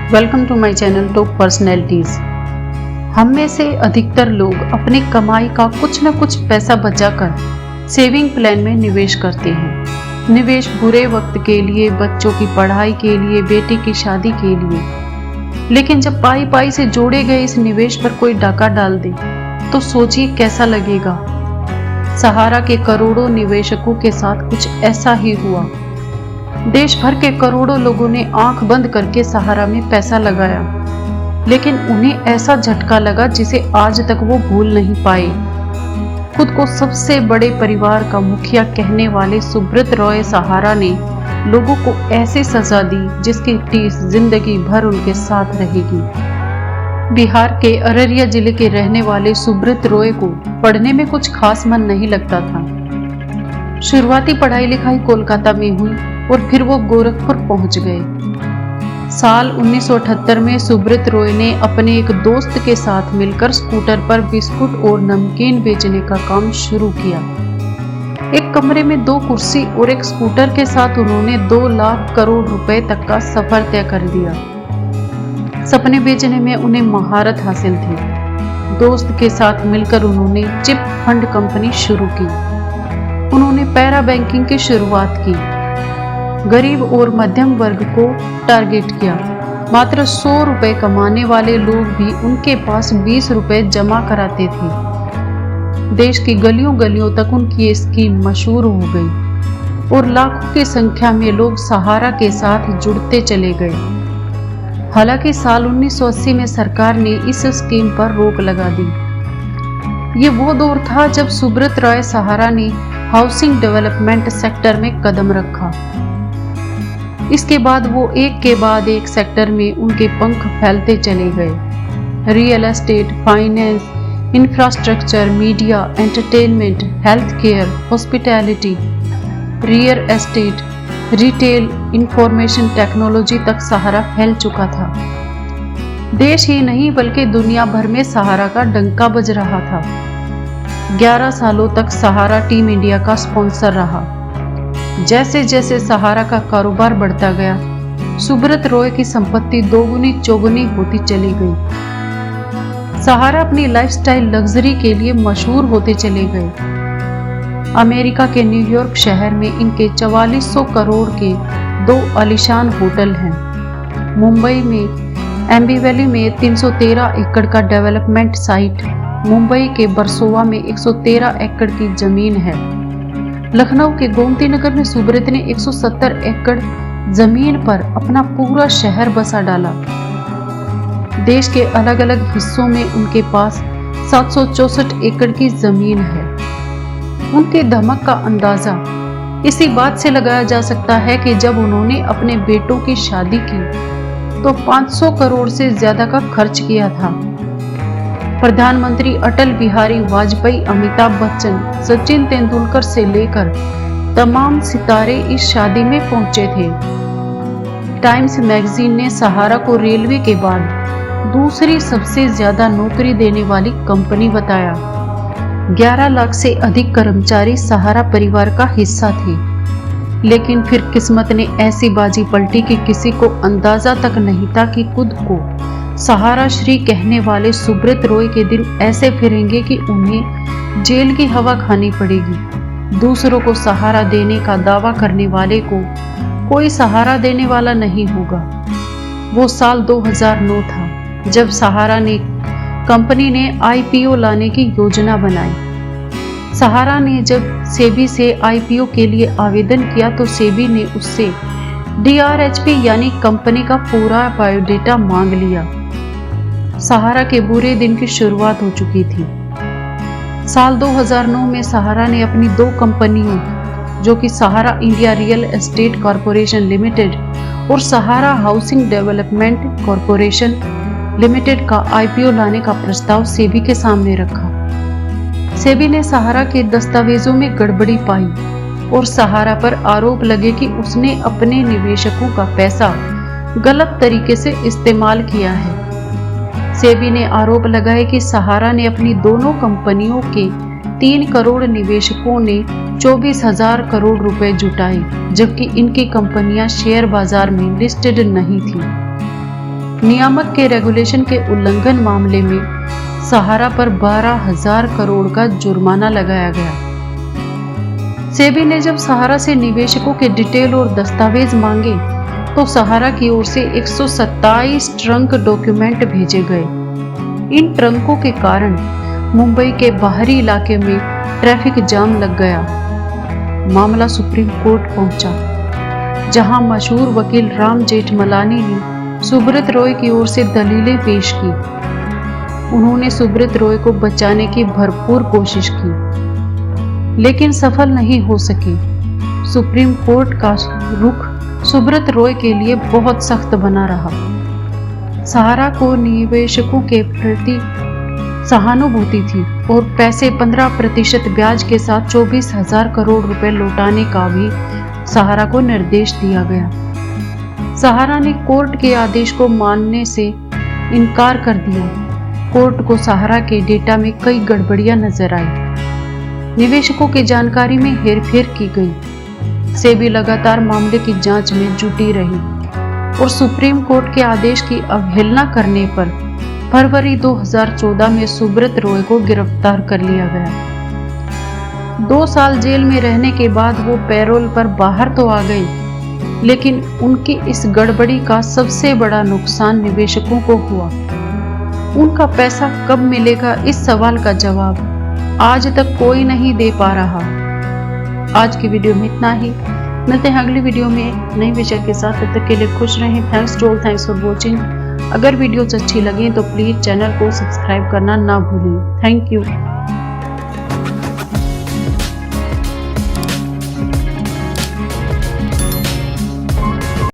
Welcome to my channel top personalities. हम में से अधिकतर लोग अपनी कमाई का कुछ न कुछ पैसा बचाकर सेविंग प्लान में निवेश करते हैं। निवेश बुरे वक्त के लिए, बच्चों की पढ़ाई के लिए, बेटे की शादी के लिए। लेकिन जब पाई पाई से जोड़े गए इस निवेश पर कोई डाका डाल दे तो सोचिए कैसा लगेगा। सहारा के करोड़ों निवेशकों के साथ कुछ ऐसा ही हुआ। देश भर के करोड़ों लोगों ने आंख बंद करके सहारा में पैसा लगाया, लेकिन उन्हें ऐसा झटका लगा जिसे आज तक वो भूल नहीं पाए। खुद को सबसे बड़े परिवार का मुखिया कहने वाले सुब्रत रॉय सहारा ने लोगों को ऐसी सजा दी जिसकी टीस जिंदगी भर उनके साथ रहेगी। बिहार के अररिया जिले के रहने वाले सुब्रत रॉय को पढ़ने में कुछ खास मन नहीं लगता था। शुरुआती पढ़ाई लिखाई कोलकाता में हुई और फिर वो गोरखपुर पहुंच गए। साल 1978 में सुब्रत रॉय ने अपने एक दोस्त के साथ मिलकर स्कूटर पर बिस्कुट और नमकीन बेचने का काम शुरू किया। एक कमरे में 2 कुर्सी और एक स्कूटर के साथ उन्होंने 2 लाख करोड़ रुपए तक का सफर तय कर दिया। सपने बेचने में उन्हें महारत हासिल थी। दोस्त के साथ मिलकर उन्होंने चिट फंड कंपनी शुरू की। उन्होंने पैरा बैंकिंग की शुरुआत की। गरीब और मध्यम वर्ग को टारगेट किया। मात्र 100 रुपए कमाने वाले लोग भी उनके पास 20 रुपए जमा कराते थे। देश की गलियों गलियों तक उनकी स्कीम मशहूर हो गई और लाखों की संख्या में लोग सहारा के साथ जुड़ते चले गए। हालांकि साल 1980 में सरकार ने इस स्कीम पर रोक लगा दी। ये वो दौर था जब सुब्रत रॉय सहारा ने हाउसिंग डेवलपमेंट सेक्टर में कदम रखा। इसके बाद वो एक के बाद एक सेक्टर में उनके पंख फैलते चले गए। Real estate, finance, infrastructure, media, entertainment, health care, hospitality, real estate, retail, information technology तक सहारा फैल चुका था। देश ही नहीं बल्कि दुनिया भर में सहारा का डंका बज रहा था। 11 सालों तक सहारा टीम इंडिया का स्पॉन्सर रहा। जैसे जैसे सहारा का कारोबार बढ़ता गया, सुब्रत रॉय की संपत्ति दोगुनी चौगुनी होती चली गई। सहारा अपनी लाइफस्टाइल लग्जरी के लिए मशहूर होते चले गए। अमेरिका के न्यूयॉर्क शहर में इनके 4400 करोड़ के 2 आलीशान होटल हैं। मुंबई में एम्बी वैली में 313 एकड़ का डेवलपमेंट साइट, मुंबई के बरसोवा में 113 एकड़ की जमीन है। लखनऊ के गोमती नगर में सुब्रत ने 170 एकड़ जमीन पर अपना पूरा शहर बसा डाला। देश के अलग अलग हिस्सों में उनके पास 764 एकड़ की जमीन है। उनकी धमक का अंदाजा इसी बात से लगाया जा सकता है कि जब उन्होंने अपने बेटों की शादी की तो 500 करोड़ से ज्यादा का खर्च किया था। प्रधानमंत्री अटल बिहारी वाजपेयी, अमिताभ बच्चन, सचिन तेंदुलकर से लेकर तमाम सितारे इस शादी में पहुंचे थे। टाइम्स मैगजीन ने सहारा को रेलवे के बाद दूसरी सबसे ज्यादा नौकरी देने वाली कंपनी बताया। 11 लाख से अधिक कर्मचारी सहारा परिवार का हिस्सा थे। लेकिन फिर किस्मत ने ऐसी बाजी पलटी कि किसी को अंदाजा तक नहीं था कि खुद को सहारा श्री कहने वाले सुब्रत रॉय के दिन ऐसे फिरेंगे कि उन्हें जेल की हवा खानी पड़ेगी। दूसरों को सहारा देने का दावा करने वाले को कोई सहारा देने वाला नहीं होगा। वो साल 2009 था जब सहारा ने कंपनी ने IPO लाने की योजना बनाई। सहारा ने जब सेबी से IPO के लिए आवेदन किया तो सेबी ने उससे DRHP यानी कंपनी का पूरा बायोडेटा मांग लिया। सहारा के बुरे दिन की शुरुआत हो चुकी थी। साल 2009 में सहारा ने अपनी 2 कंपनियों जो कि Sahara India real estate corporation limited और Sahara housing development corporation limited का IPO लाने का प्रस्ताव सेबी के सामने रखा। सेबी ने सहारा के दस्तावेजों में गड़बड़ी पाई और सहारा पर आरोप लगे कि उसने अपने निवेशकों का पैसा गलत तरीके से इस्तेमाल किया है। सेबी ने आरोप लगाए कि सहारा ने अपनी दोनों कंपनियों के 3 करोड़ निवेशकों ने 24,000 करोड़ रुपए जुटाए, जबकि इनकी कंपनियां शेयर बाजार में लिस्टेड नहीं थी। नियामक के रेगुलेशन के उल्लंघन मामले में सहारा पर 12,000 करोड़ का जुर्माना लगाया गया। सेबी ने जब सहारा से निवेशकों के डिटेल और दस्तावेज मांगे तो सहारा की ओर से 127 ट्रंक डॉक्यूमेंट भेजे गए। इन ट्रंकों के कारण मुंबई के बाहरी इलाके में ट्रैफिक जाम लग गया। मामला सुप्रीम कोर्ट पहुंचा, जहां मशहूर वकील राम जेठमलानी ने सुब्रत रॉय की ओर से दलीलें पेश की। उन्होंने सुब्रत रॉय को बचाने की भरपूर कोशिश की, लेकिन सफल नहीं हो सकी। सुप्रीम कोर्ट का रुख सुब्रत रॉय के लिए बहुत सख्त बना रहा। सहारा को निवेशकों के प्रति सहानुभूति थी और पैसे 15% ब्याज के साथ 24,000 करोड़ रुपए लौटाने का भी सहारा को निर्देश दिया गया। सहारा ने कोर्ट के आदेश को मानने से इनकार कर दिया। कोर्ट को सहारा के डेटा में कई गड़बड़ियां नजर आई। निवेशकों की जानकारी में हेरफेर की गई। सेबी लगातार मामले की जांच में जुटी रही और सुप्रीम कोर्ट के आदेश की अवहेलना करने पर फरवरी 2014 में सुब्रत रॉय को गिरफ्तार कर लिया गया। 2 साल जेल में रहने के बाद वो पैरोल पर बाहर तो आ गई, लेकिन उनकी इस गड़बड़ी का सबसे बड़ा नुकसान निवेशकों को हुआ। उनका पैसा कब मिलेगा, इस सवाल का जवाब आज तक कोई नहीं दे पा रहा। आज की वीडियो में इतना ही। मिलते हैं अगली वीडियो में नई विषय के साथ। तब तक के लिए खुश रहें। Thanks to all, thanks for watching. अगर वीडियोस अच्छी लगी तो प्लीज़ चैनल को सब्सक्राइब करना ना भूलें। Thank you.